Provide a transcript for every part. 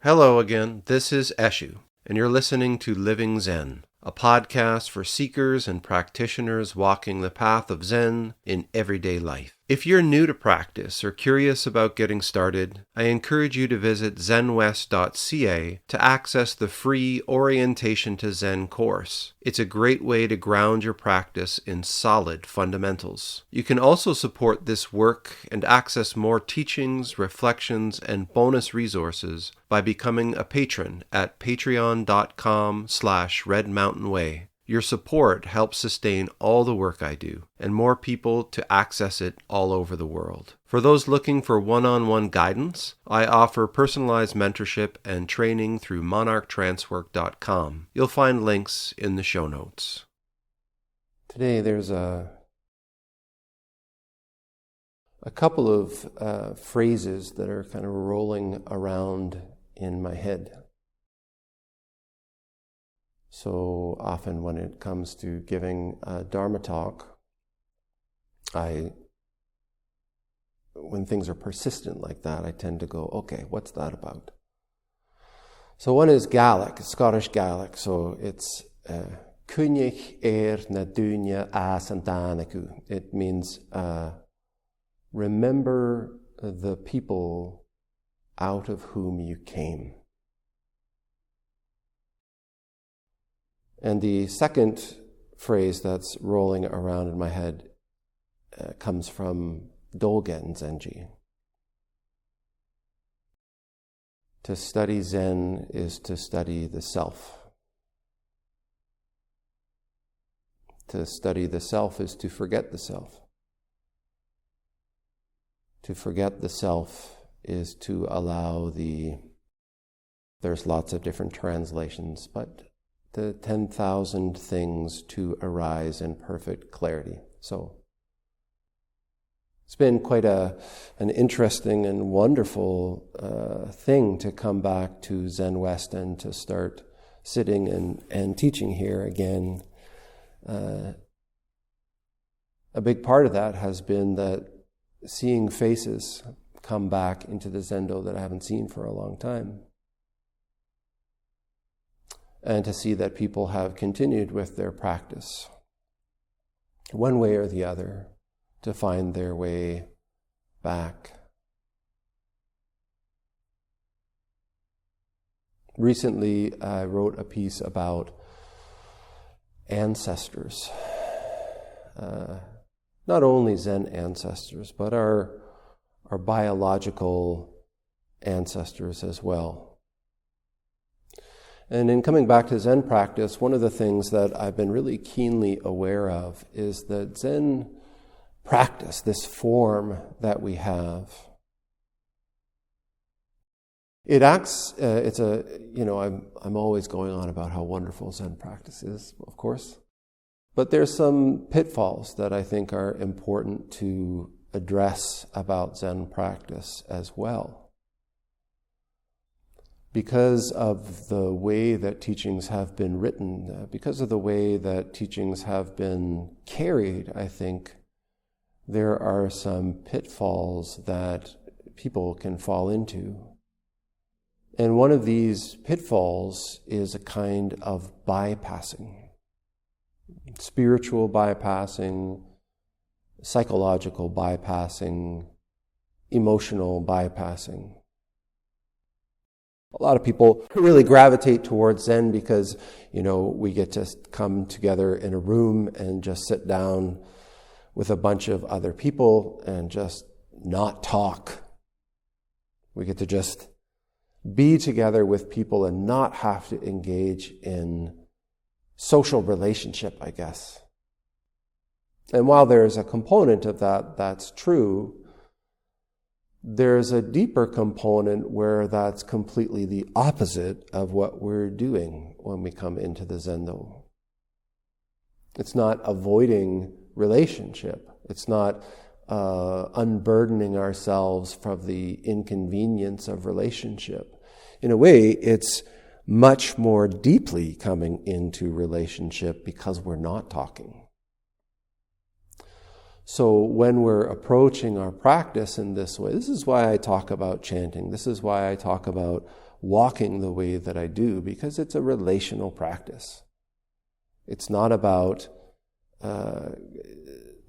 Hello again, this is Eshū, and you're listening to Living Zen, a podcast for seekers and practitioners walking the path of Zen in everyday life. If you're new to practice or curious about getting started, I encourage you to visit zenwest.ca to access the free Orientation to Zen course. It's a great way to ground your practice in solid fundamentals. You can also support this work and access more teachings, reflections, and bonus resources by becoming a patron at patreon.com/redmountainway. Your support helps sustain all the work I do, and more people to access it all over the world. For those looking for one-on-one guidance, I offer personalized mentorship and training through monarchtranswork.com. You'll find links in the show notes. Today there's a couple of phrases that are kind of rolling around in my head. So often when it comes to giving a Dharma talk, when things are persistent like that, I tend to go, okay, what's that about? So one is Gàidhlig, Scottish Gàidhlig, so it's Cuimhnich na daoine as an tàinig. It means remember the people out of whom you came. And the second phrase that's rolling around in my head comes from Dogen Zenji. To study Zen is to study the self. To study the self is to forget the self. To forget the self is to allow there's lots of different translations, but the 10,000 things to arise in perfect clarity. So it's been quite an interesting and wonderful thing to come back to Zenwest and to start sitting and teaching here again. A big part of that has been that seeing faces come back into the Zendo that I haven't seen for a long time. And to see that people have continued with their practice, one way or the other, to find their way back. Recently, I wrote a piece about ancestors. Not only Zen ancestors, but our biological ancestors as well. And in coming back to Zen practice, one of the things that I've been really keenly aware of is that Zen practice, this form that we have, it acts, I'm always going on about how wonderful Zen practice is, of course. But there's some pitfalls that I think are important to address about Zen practice as well. Because of the way that teachings have been written, because of the way that teachings have been carried, I think there are some pitfalls that people can fall into. And one of these pitfalls is a kind of bypassing. Spiritual bypassing, psychological bypassing, emotional bypassing. A lot of people really gravitate towards Zen because, we get to come together in a room and just sit down with a bunch of other people and just not talk. We get to just be together with people and not have to engage in social relationship, I guess. And while there's a component of that that's true, there's a deeper component where that's completely the opposite of what we're doing when we come into the Zendo. It's not avoiding relationship. It's not unburdening ourselves from the inconvenience of relationship. In a way, it's much more deeply coming into relationship because we're not talking. So when we're approaching our practice in this way, this is why I talk about chanting. This is why I talk about walking the way that I do, because it's a relational practice. It's not about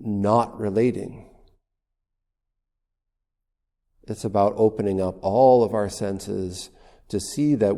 not relating. It's about opening up all of our senses to see that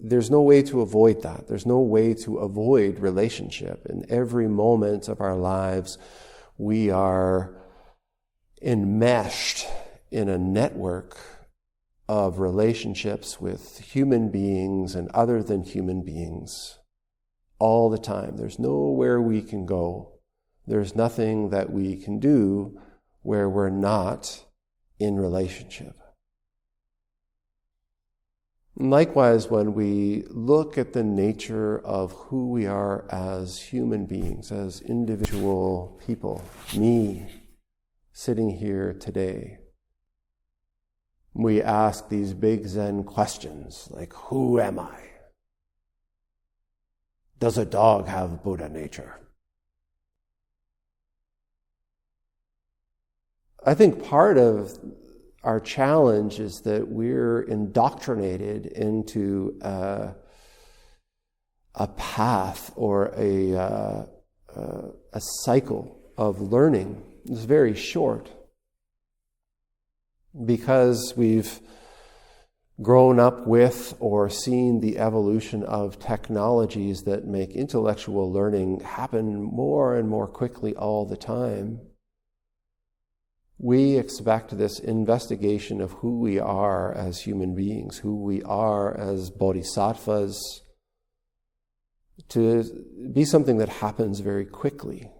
there's no way to avoid that. There's no way to avoid relationship. In every moment of our lives, we are enmeshed in a network of relationships with human beings and other than human beings all the time. There's nowhere we can go. There's nothing that we can do where we're not in relationship. And likewise, when we look at the nature of who we are as human beings, as individual people, me sitting here today, we ask these big Zen questions like, who am I? Does a dog have Buddha nature? I think part of our challenge is that we're indoctrinated into a path or a cycle of learning. It's very short because we've grown up with or seen the evolution of technologies that make intellectual learning happen more and more quickly all the time. We expect this investigation of who we are as human beings, who we are as bodhisattvas, to be something that happens very quickly.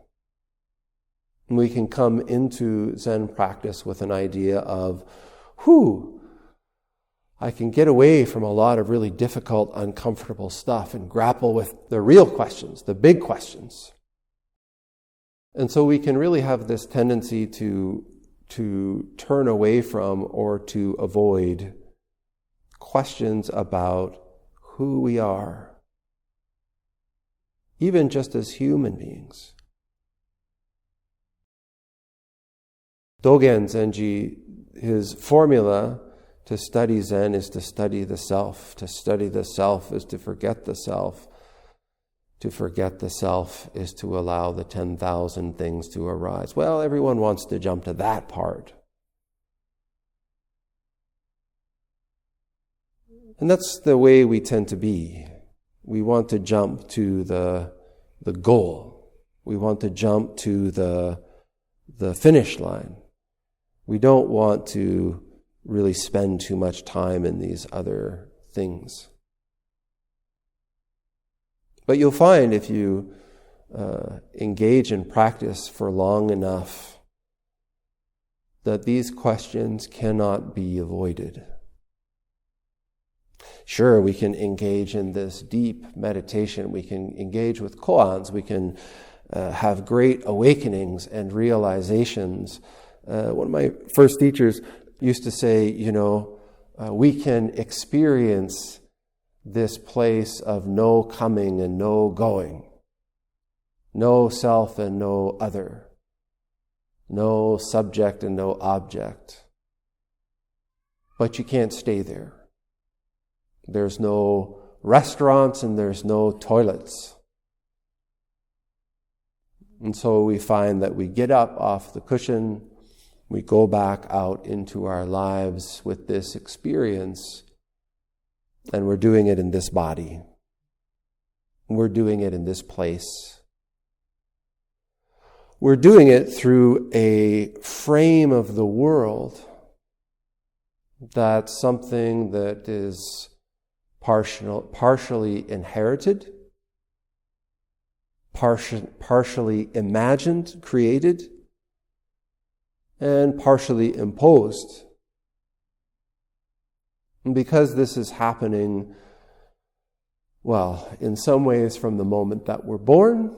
And we can come into Zen practice with an idea of, I can get away from a lot of really difficult, uncomfortable stuff and grapple with the real questions, the big questions. And so we can really have this tendency to turn away from or to avoid questions about who we are, even just as human beings. Dogen Zenji, his formula to study Zen is to study the self. To study the self is to forget the self. To forget the self is to allow the 10,000 things to arise. Well, everyone wants to jump to that part. And that's the way we tend to be. We want to jump to the goal. We want to jump to the finish line. We don't want to really spend too much time in these other things. But you'll find if you engage in practice for long enough that these questions cannot be avoided. Sure, we can engage in this deep meditation. We can engage with koans. We can have great awakenings and realizations. One of my first teachers used to say, we can experience this place of no coming and no going, no self and no other, no subject and no object. But you can't stay there. There's no restaurants and there's no toilets. And so we find that we get up off the cushion, we go back out into our lives with this experience. And we're doing it in this body. We're doing it in this place. We're doing it through a frame of the world that's something that is partially inherited, partially imagined, created, and partially imposed. And because this is happening, in some ways from the moment that we're born,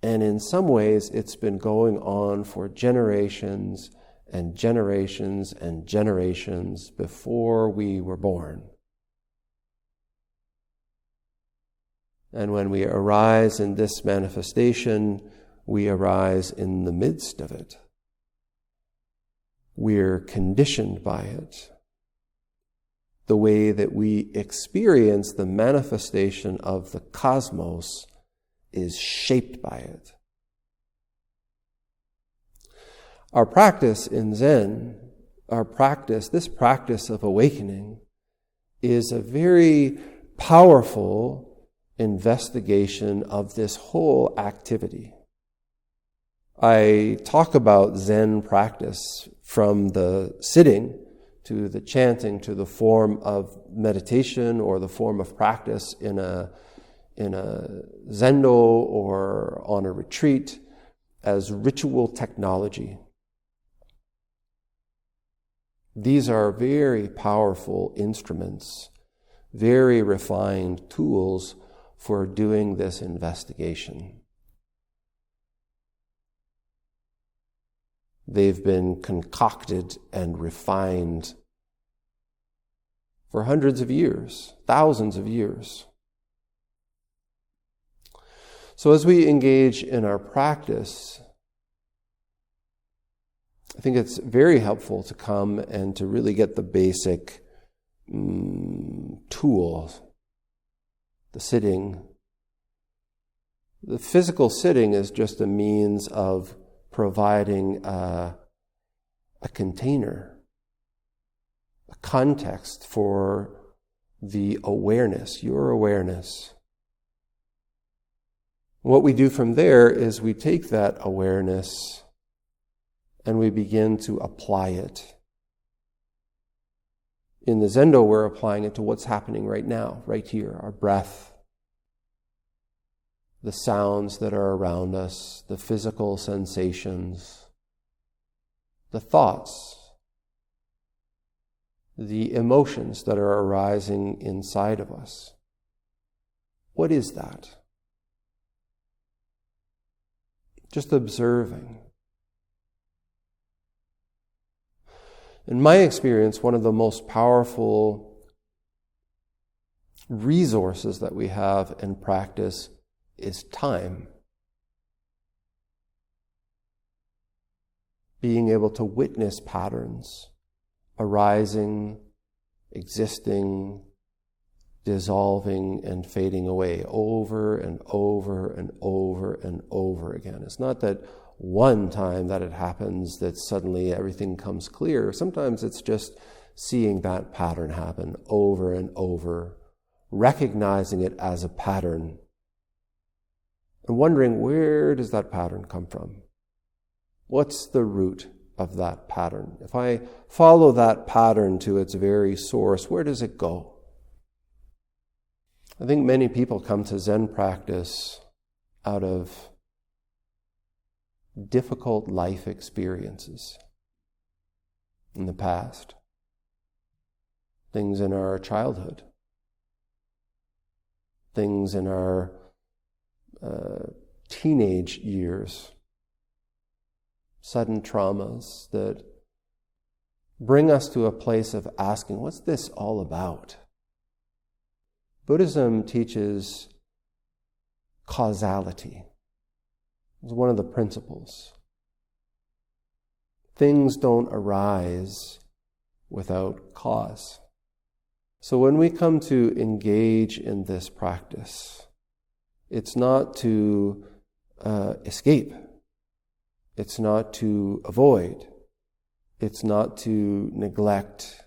and in some ways it's been going on for generations and generations and generations before we were born. And when we arise in this manifestation, we arise in the midst of it. We're conditioned by it. the way that we experience the manifestation of the cosmos is shaped by it. Our practice in Zen, this practice of awakening, is a very powerful investigation of this whole activity. I talk about Zen practice from the sitting to the chanting to the form of meditation or the form of practice in a zendo or on a retreat as ritual technology. These are very powerful instruments, very refined tools for doing this investigation. They've been concocted and refined for hundreds of years, thousands of years. So as we engage in our practice, I think it's very helpful to come and to really get the basic tools, the sitting. The physical sitting is just a means of providing a container, a context for the awareness, your awareness. What we do from there is we take that awareness and we begin to apply it. In the Zendo, we're applying it to what's happening right now, right here, our breath, the sounds that are around us, the physical sensations, the thoughts, the emotions that are arising inside of us. What is that? Just observing. In my experience, one of the most powerful resources that we have in practice is time. Being able to witness patterns arising, existing, dissolving, and fading away over and over and over and over again. It's not that one time that it happens that suddenly everything comes clear. Sometimes it's just seeing that pattern happen over and over, recognizing it as a pattern, and wondering, where does that pattern come from? What's the root of that pattern? If I follow that pattern to its very source, where does it go? I think many people come to Zen practice out of difficult life experiences in the past, things in our childhood, things in our teenage years, sudden traumas that bring us to a place of asking, what's this all about? Buddhism teaches causality. It's one of the principles. Things don't arise without cause. So when we come to engage in this practice, it's not to escape. It's not to avoid. It's not to neglect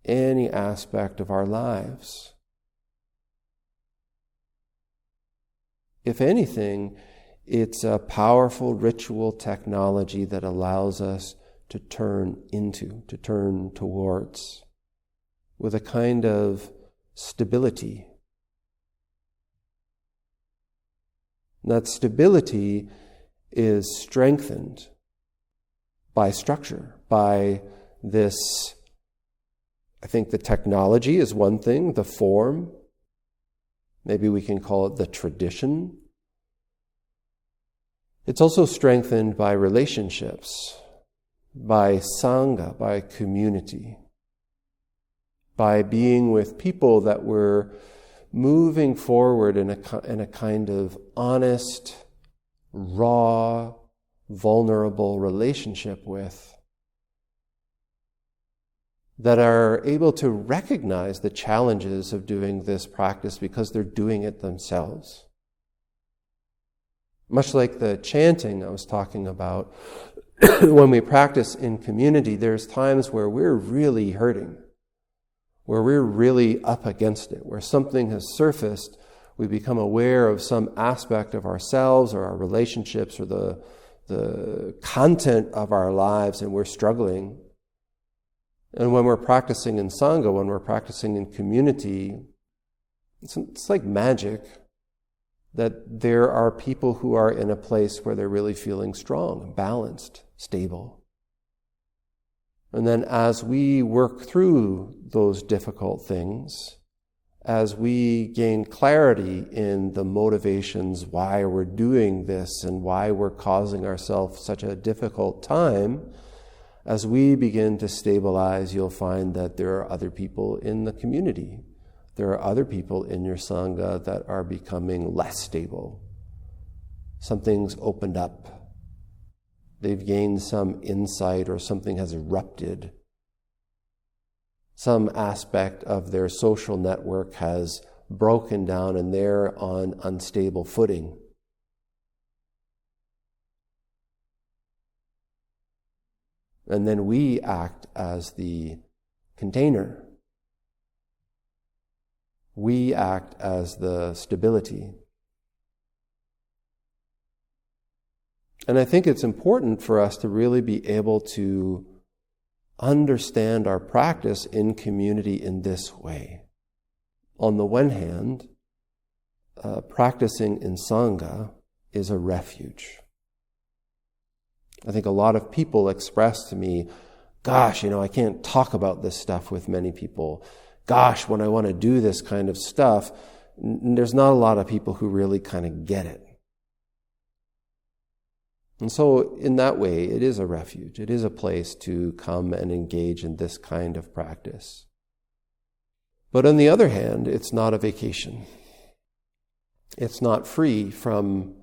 any aspect of our lives. If anything, it's a powerful ritual technology that allows us to turn towards, with a kind of stability. That stability is strengthened by structure, by this, I think the technology is one thing, the form, maybe we can call it the tradition. It's also strengthened by relationships, by sangha, by community, by being with people that we're moving forward in a kind of honest, raw, vulnerable relationship with. that are able to recognize the challenges of doing this practice because they're doing it themselves. Much like the chanting I was talking about, when we practice in community, there's times where we're really hurting, where we're really up against it, where something has surfaced. We become aware of some aspect of ourselves or our relationships or the content of our lives, and we're struggling. And when we're practicing in Sangha, when we're practicing in community, it's like magic that there are people who are in a place where they're really feeling strong, balanced, stable. And then as we work through those difficult things, as we gain clarity in the motivations why we're doing this and why we're causing ourselves such a difficult time, as we begin to stabilize, you'll find that there are other people in the community. There are other people in your Sangha that are becoming less stable. Something's opened up. They've gained some insight or something has erupted. Some aspect of their social network has broken down and they're on unstable footing. And then we act as the container. We act as the stability. And I think it's important for us to really be able to understand our practice in community in this way. On the one hand, practicing in Sangha is a refuge. I think a lot of people express to me, gosh, I can't talk about this stuff with many people. Gosh, when I want to do this kind of stuff, there's not a lot of people who really kind of get it. And so in that way, it is a refuge. It is a place to come and engage in this kind of practice. But on the other hand, it's not a vacation. It's not free from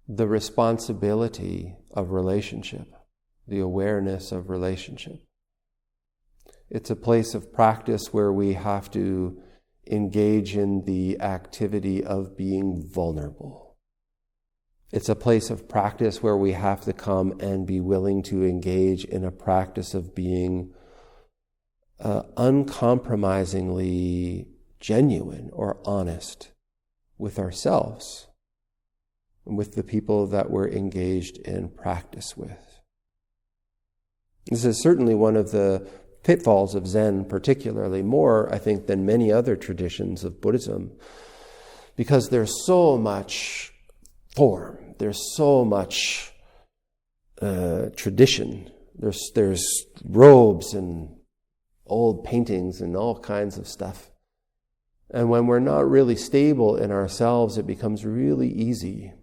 the responsibility of relationship, the awareness of relationship. It's a place of practice where we have to engage in the activity of being vulnerable. It's a place of practice where we have to come and be willing to engage in a practice of being uncompromisingly genuine or honest with ourselves and with the people that we're engaged in practice with. This is certainly one of the pitfalls of Zen, particularly more, I think, than many other traditions of Buddhism, because there's so much form, there's so much tradition, there's robes and old paintings and all kinds of stuff. And when we're not really stable in ourselves, it becomes really easy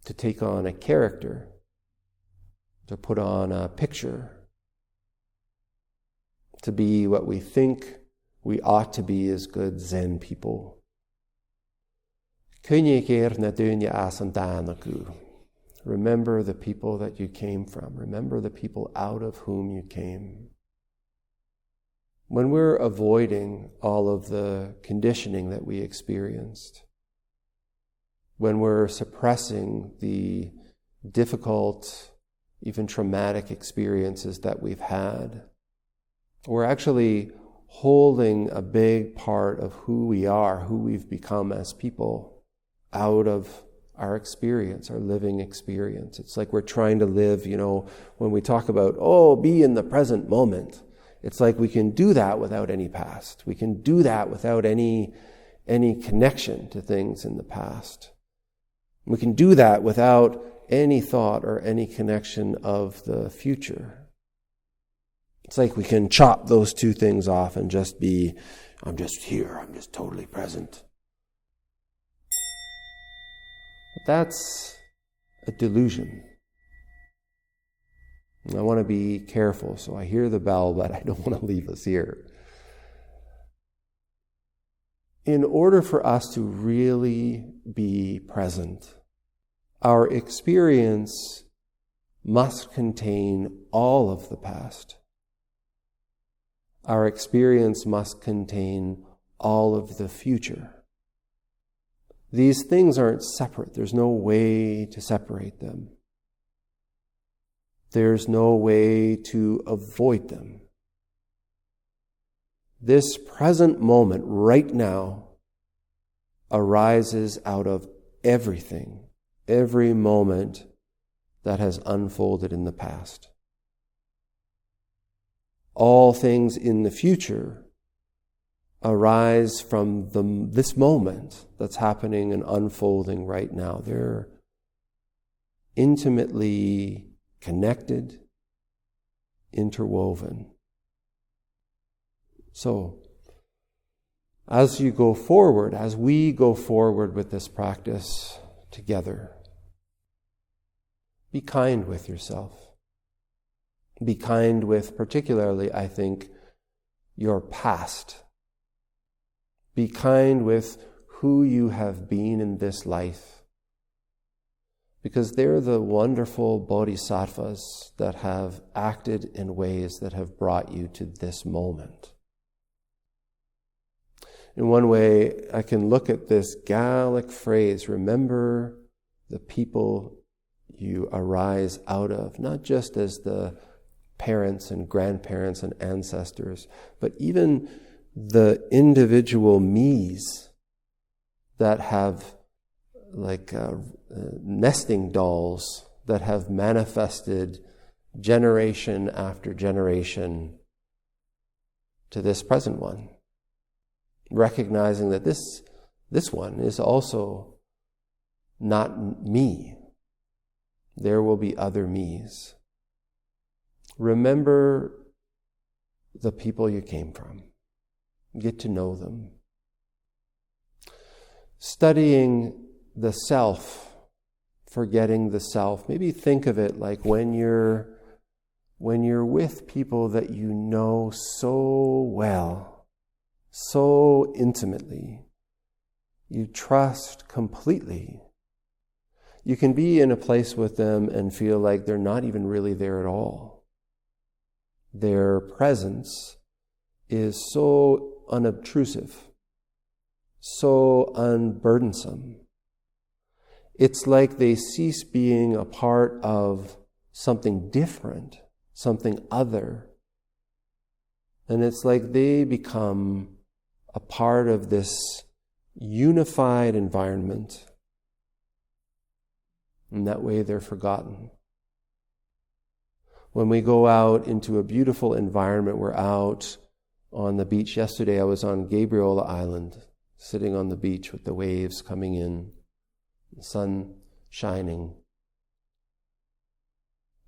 to take on a character, to put on a picture, to be what we think we ought to be as good Zen people. Remember the people that you came from. Remember the people out of whom you came. When we're avoiding all of the conditioning that we experienced, when we're suppressing the difficult, even traumatic experiences that we've had, we're actually holding a big part of who we are, who we've become as people, out of our experience, our living experience. It's like we're trying to live, when we talk about, be in the present moment. It's like we can do that without any past. We can do that without any connection to things in the past. We can do that without any thought or any connection of the future. It's like we can chop those two things off and just be, I'm just here, I'm just totally present. But that's a delusion. And I want to be careful, so I hear the bell, but I don't want to leave us here. In order for us to really be present, our experience must contain all of the past. our experience must contain all of the future. These things aren't separate. There's no way to separate them. There's no way to avoid them. This present moment, right now, arises out of everything, every moment that has unfolded in the past. All things in the future arise from this moment that's happening and unfolding right now. They're intimately connected, interwoven. So, as we go forward with this practice together, be kind with yourself. Be kind with, particularly, I think, your past. Be kind with who you have been in this life, because they're the wonderful bodhisattvas that have acted in ways that have brought you to this moment. In one way, I can look at this Gàidhlig phrase, remember the people you arise out of, not just as the parents and grandparents and ancestors, but even the individual me's that have, like nesting dolls, that have manifested generation after generation to this present one. Recognizing that this one is also not me. There will be other me's. Remember the people you came from. Get to know them. Studying the self, forgetting the self. Maybe think of it like when you're with people that you know so well, so intimately, you trust completely. You can be in a place with them and feel like they're not even really there at all. Their presence is so unobtrusive, so unburdensome. It's like they cease being a part of something different, something other. And it's like they become a part of this unified environment. In that way, they're forgotten. When we go out into a beautiful environment, we're out on the beach. Yesterday, I was on Gabriola Island, sitting on the beach with the waves coming in, the sun shining.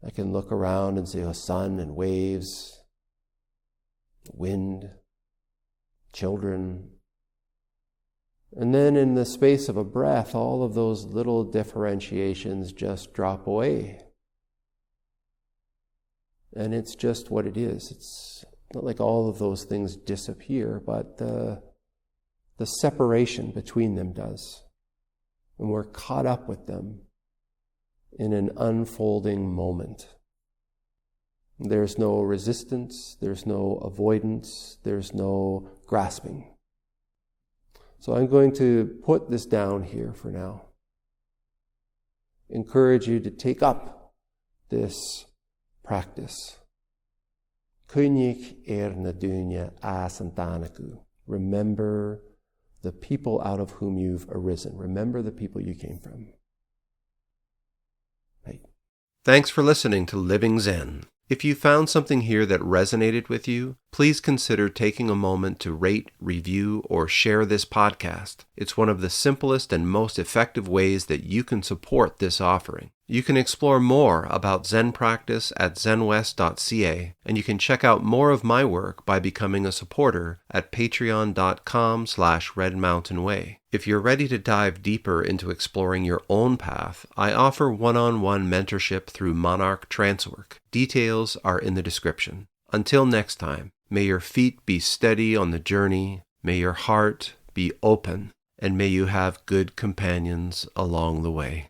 I can look around and see the sun and waves, wind, children. And then in the space of a breath, all of those little differentiations just drop away. And it's just what it is. It's not like all of those things disappear, but the separation between them does. And we're caught up with them in an unfolding moment. There's no resistance, there's no avoidance, there's no grasping. So I'm going to put this down here for now. Encourage you to take up this practice. Cuimhnich na daoine tàinig. Remember the people out of whom you've arisen. Remember the people you came from. Right. Thanks for listening to Living Zen. If you found something here that resonated with you, please consider taking a moment to rate, review, or share this podcast. It's one of the simplest and most effective ways that you can support this offering. You can explore more about Zen practice at zenwest.ca, and you can check out more of my work by becoming a supporter at patreon.com/redmountainway. If you're ready to dive deeper into exploring your own path, I offer one-on-one mentorship through Monarch Trancework. Details are in the description. Until next time, may your feet be steady on the journey, may your heart be open, and may you have good companions along the way.